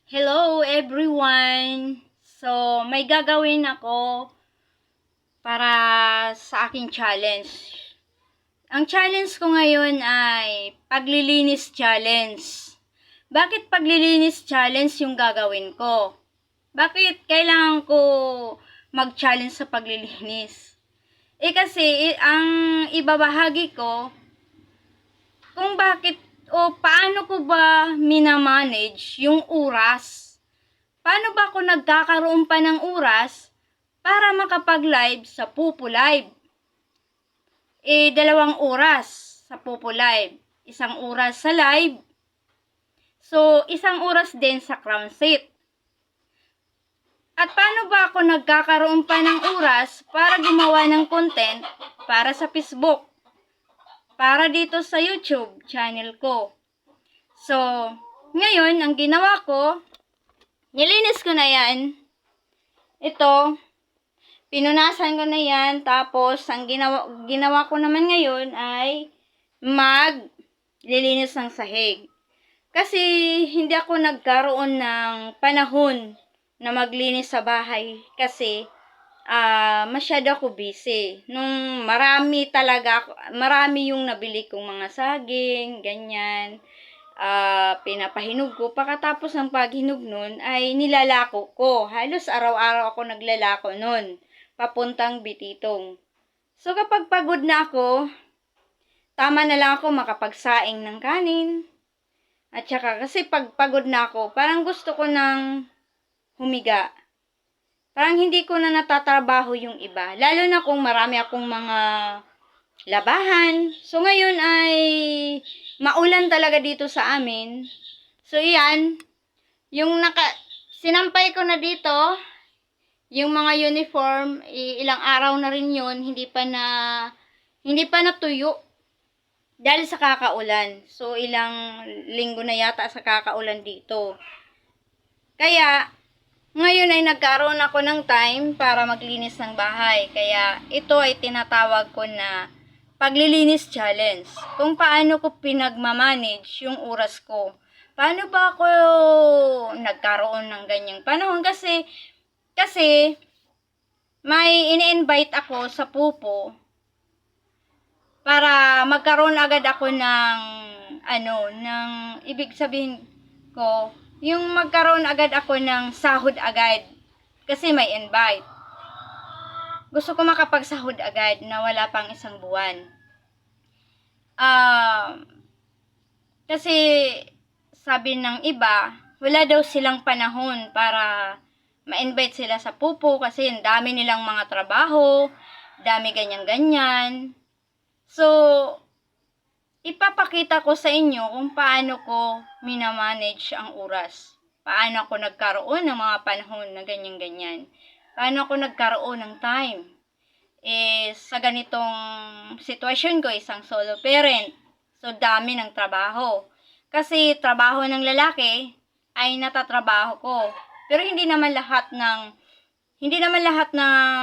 Hello everyone! So, may gagawin ako para sa aking challenge. Ang challenge ko ngayon ay paglilinis challenge. Bakit paglilinis challenge yung gagawin ko? Bakit kailangan ko mag-challenge sa paglilinis? Kasi ang ibabahagi ko kung bakit o paano ko ba minamanage yung oras. Paano ba ako nagkakaroon pa ng oras para makapag-live sa Pupo Live? 2 oras sa Pupo Live. 1 oras sa live. So, 1 oras din sa Crown Set. At paano ba ako nagkakaroon pa ng oras para gumawa ng content para sa Facebook? Para dito sa YouTube channel ko. So, ngayon, ang ginawa ko, nilinis ko na yan. Ito, pinunasan ko na yan. Tapos, ang ginawa ko naman ngayon ay maglilinis ng sahig. Kasi, hindi ako nagkaroon ng panahon na maglinis sa bahay. Kasi, masyado ako busy. Nung marami yung nabili kong mga saging, ganyan. Pinapahinog ko. Pagkatapos ng paghinog nun, ay nilalako ko. Halos araw-araw ako naglalako nun. Papuntang Bititong. So, kapag pagod na ako, tama na lang ako makapagsaing ng kanin. At saka, kasi pag pagod na ako, parang gusto ko ng humiga. Parang hindi ko na natatrabaho yung iba. Lalo na kung marami akong mga labahan. So, ngayon ay maulan talaga dito sa amin. So, yan. Sinampay ko na dito. Yung mga uniform, ilang araw na rin yun. Hindi pa natuyo. Dahil sa kakaulan. So, ilang linggo na yata sa kakaulan dito. Kaya, ngayon ay nagkaroon ako ng time para maglinis ng bahay. Kaya ito ay tinatawag ko na paglilinis challenge. Kung paano ko pinagmamanage yung oras ko. Paano ba ako nagkaroon ng ganyang panahon? Kasi may ini-invite ako sa Pupo para magkaroon agad ako ng ibig sabihin ko, yung magkaroon agad ako ng sahod agad. Kasi may invite. Gusto ko makapagsahod agad na wala pang 1 buwan. Kasi sabi ng iba, wala daw silang panahon para ma-invite sila sa Pupo kasi ang dami nilang mga trabaho, dami ganyan-ganyan. So, ipapakita ko sa inyo kung paano ko minamanage ang oras. Paano ako nagkaroon ng mga panahon na ganyan-ganyan. Paano ako nagkaroon ng time. Sa ganitong sitwasyon ko, isang solo parent. So, dami ng trabaho. Kasi trabaho ng lalaki ay natatrabaho ko. Pero hindi naman lahat ng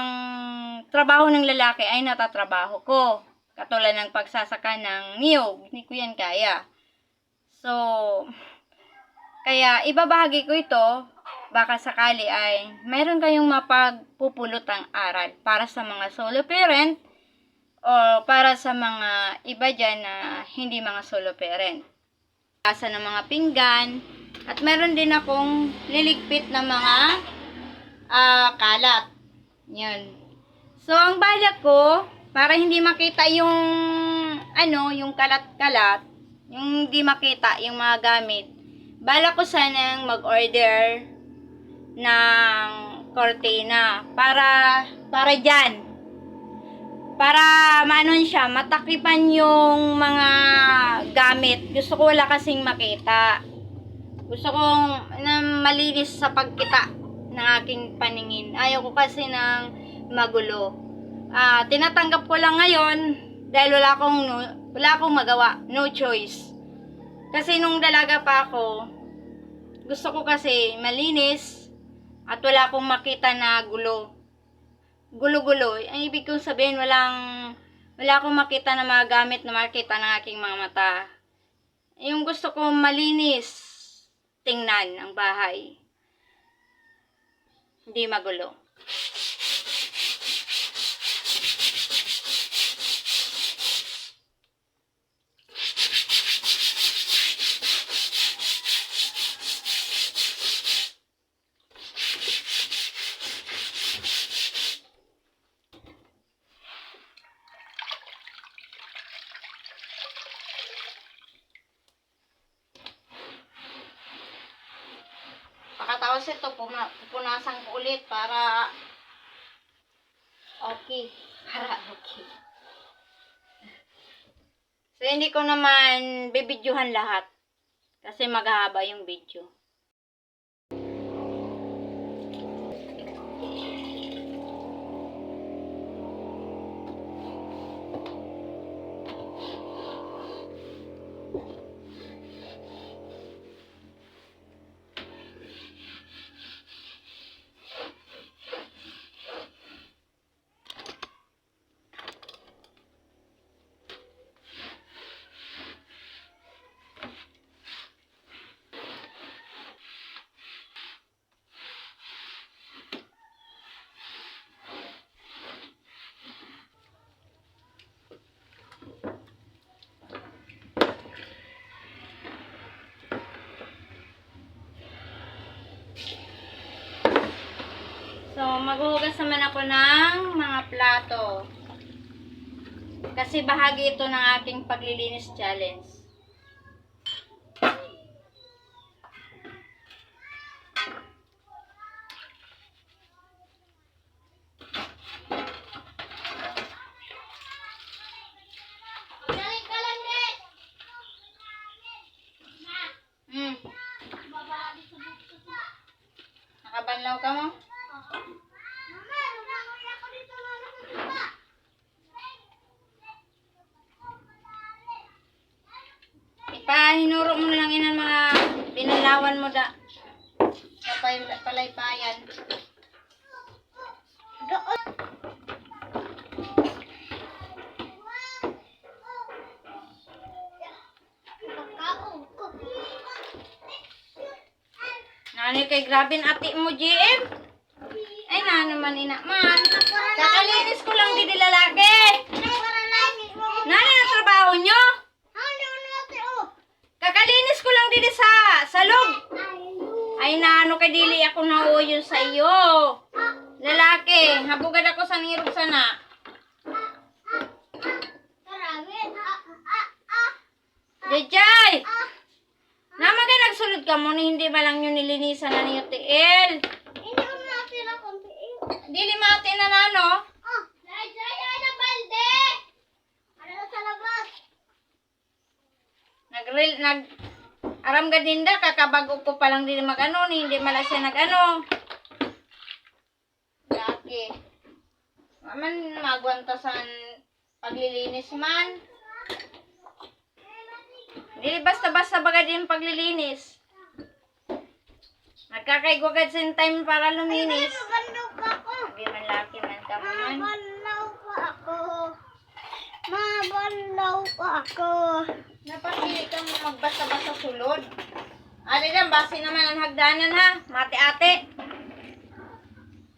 trabaho ng lalaki ay natatrabaho ko. Katulad ng pagsasaka ng niyog, hindi ko yan kaya. So, kaya ibabahagi ko ito, baka sakali ay mayroon kayong mapagpupulutang aral para sa mga solo parent o para sa mga iba dyan na hindi mga solo parent. Kasa ng mga pinggan, at meron din akong liligpit na mga kalat. Yan. So, ang balak ko, para hindi makita yung kalat-kalat, yung hindi makita yung mga gamit, balak ko sanang mag-order ng cortina para dyan. Para maanon siya, matakipan yung mga gamit. Gusto ko wala kasing makita. Gusto kong malinis sa pagkita ng aking paningin. Ayaw ko kasi ng magulo. Tinatanggap ko lang ngayon dahil wala akong magawa. No choice. Kasi nung dalaga pa ako, gusto ko kasi malinis at wala akong makita na gulo-gulo. Ang ibig kong sabihin, wala akong makita na mga gamit na makita ng aking mga mata. Yung gusto ko malinis tingnan ang bahay. Hindi magulo. Pagkatapos ito, pupunasan ko ulit para okay. So, hindi ko naman bibidyohan lahat. Kasi maghahaba yung video. So, maghuhugas naman ako ng mga plato. Kasi bahagi ito ng aking paglilinis challenge. Nakabanlaw ka mo? Ipahinuro mo na lang yun ang mga binalawan mo da. Sa palaypayan. Nani kay grabe na ati mo, GM? Ay, na naman inaman. Kakalinis ko lang di lalaki. Nani na trabaho nyo? Kakalinis ko lang di sa loob. Ay, naano kay dili ako nauyo sa iyo. Lalaki, habugad ako sa nirog sana. Jajay! Naman kayo nagsulod ka mo, hindi ba lang yun nilinisan na niyo, TL? Hindi ko natin na kontiin. Dili mati na nano? Na balde! Ano sa labas? Aram ka dinda, kakabago ko pa lang din mag-ano, hindi mala siya nag-ano. Laki. Maman, magwantasan paglilinis man. Hindi basta-basta baga din paglilinis. Nagkakaigwagad sa time para luminis. Mabanlaw pa ako. Sabi man laki man ka man. Mabanlaw pa ako. Mabanlaw pa ako. Dapat hindi ka magbasa-basa sulod. Ate lang, basi naman ang hagdanan ha. Mate-ate.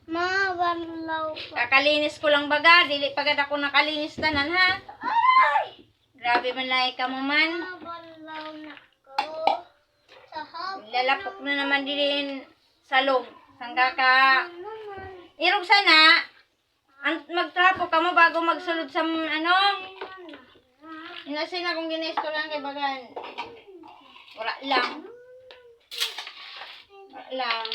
Mabanlaw pa. Kakalinis ko lang baga. Dili pagad ako nakalinis tanan ha. Ay! Grabe man lang ka mo man. Mabanlaw na ako. Sa hapon Lalapok na naman din sa loob. Sangga ka. Irog sana. Magtrapo ka mo bago magsulod sa ano. Inasin na kung ginesto lang kay bagan. Wala lang. Wala lang.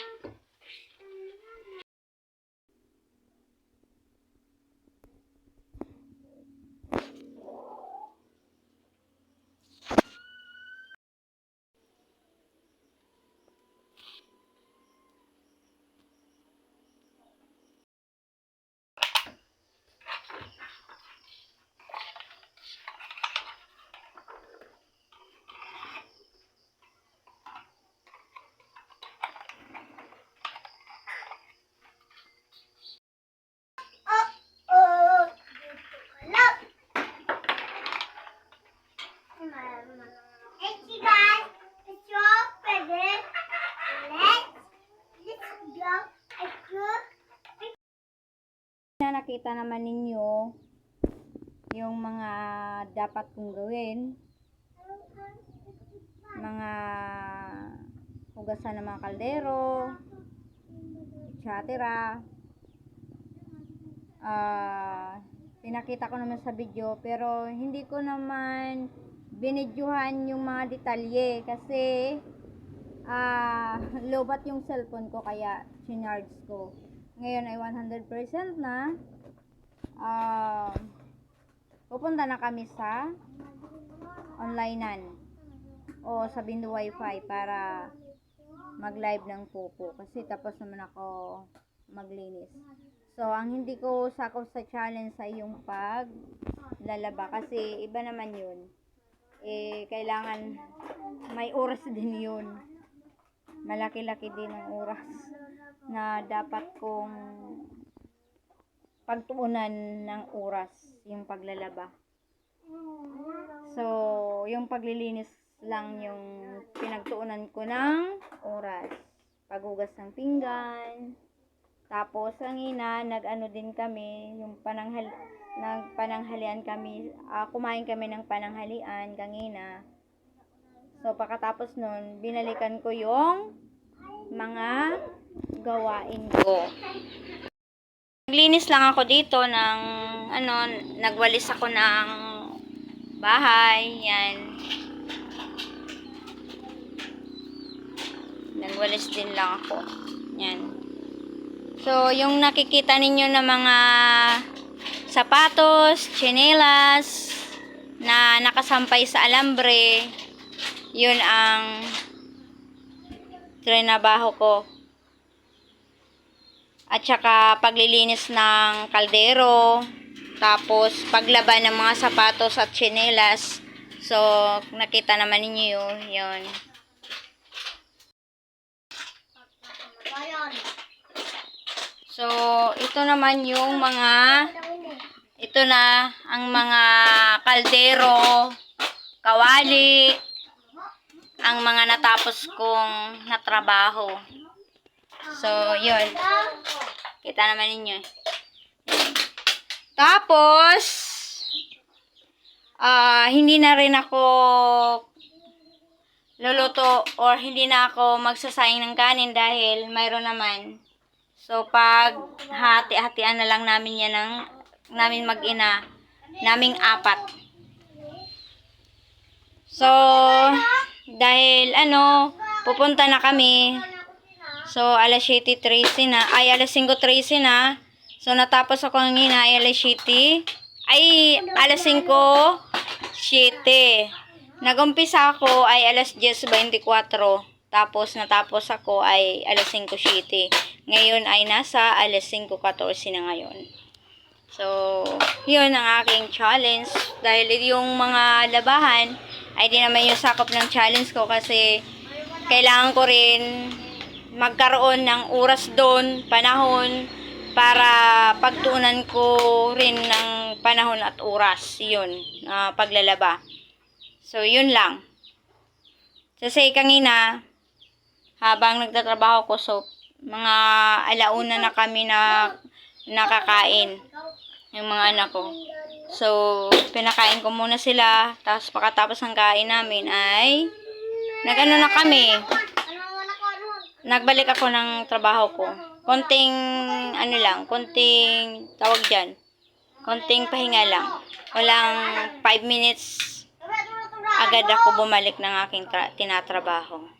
Na nakita naman ninyo yung mga dapat kong gawin. Mga hugasan ng mga kaldero, etc. Pinakita ko naman sa video, pero hindi ko naman binidyohan yung mga detalye kasi lobat yung cellphone ko kaya chinarge ko. Ngayon ay 100% na. Pupunta na kami sa onlinean o sa Bindu Wi-Fi para mag-live ng pupo kasi tapos naman ako maglinis. So, ang hindi ko sakop sa challenge sa yung paglalaba kasi iba naman yun. Kailangan may oras din yun. Malaki-laki din ang oras na dapat kong pagtuunan ng oras yung paglalaba. So, yung paglilinis lang yung pinagtuunan ko ng oras. Paghugas ng pinggan. Tapos, kanina, nag-ano din kami, yung nagpananghalian kami, kumain kami ng pananghalian kanina. So, pagkatapos nun, binalikan ko yung mga gawain ko. Naglinis lang ako dito ng, nagwalis ako ng bahay, yan. Nagwalis din lang ako, yan. So, yung nakikita ninyo na mga sapatos, tsinelas, na nakasampay sa alambre, yun ang trinabaho ko. At saka paglilinis ng kaldero, tapos paglaban ng mga sapatos at tsinelas. So, nakita naman ninyo yun. So, ito naman yung ito na ang mga kaldero, kawali, ang mga natapos kong natrabaho. So, yun. Kita naman ninyo. Tapos, hindi na rin ako luluto or hindi na ako magsasayang ng kanin dahil mayroon naman. So, pag hati-hatian na lang namin yan namin mag-ina, naming 4. So, dahil pupunta na kami. So, alas 7:13 na, ay alas 5:13 na. So, natapos ako kanina ay alas 5:07. Nagumpisa ako ay alas 10:24. Tapos, natapos ako ay alas 5:07. Ngayon ay nasa alas 5:14 na ngayon. So, yun ang aking challenge. Dahil yung mga labahan ay di naman yung sakop ng challenge ko kasi kailangan ko rin magkaroon ng oras doon, panahon, para pagtuunan ko rin ng panahon at oras. Yun, paglalaba. So, yun lang. Kasi kanina, habang nagtatrabaho ko, so, mga alauna na kami na nakakain. Yung mga anak ko. So, pinakain ko muna sila. Tapos, pagkatapos ng kain namin ay nag-ano na kami. Nagbalik ako ng trabaho ko. Konting, konting, tawag dyan. Konting pahinga lang. Walang 5 minutes agad ako bumalik ng aking tinatrabaho.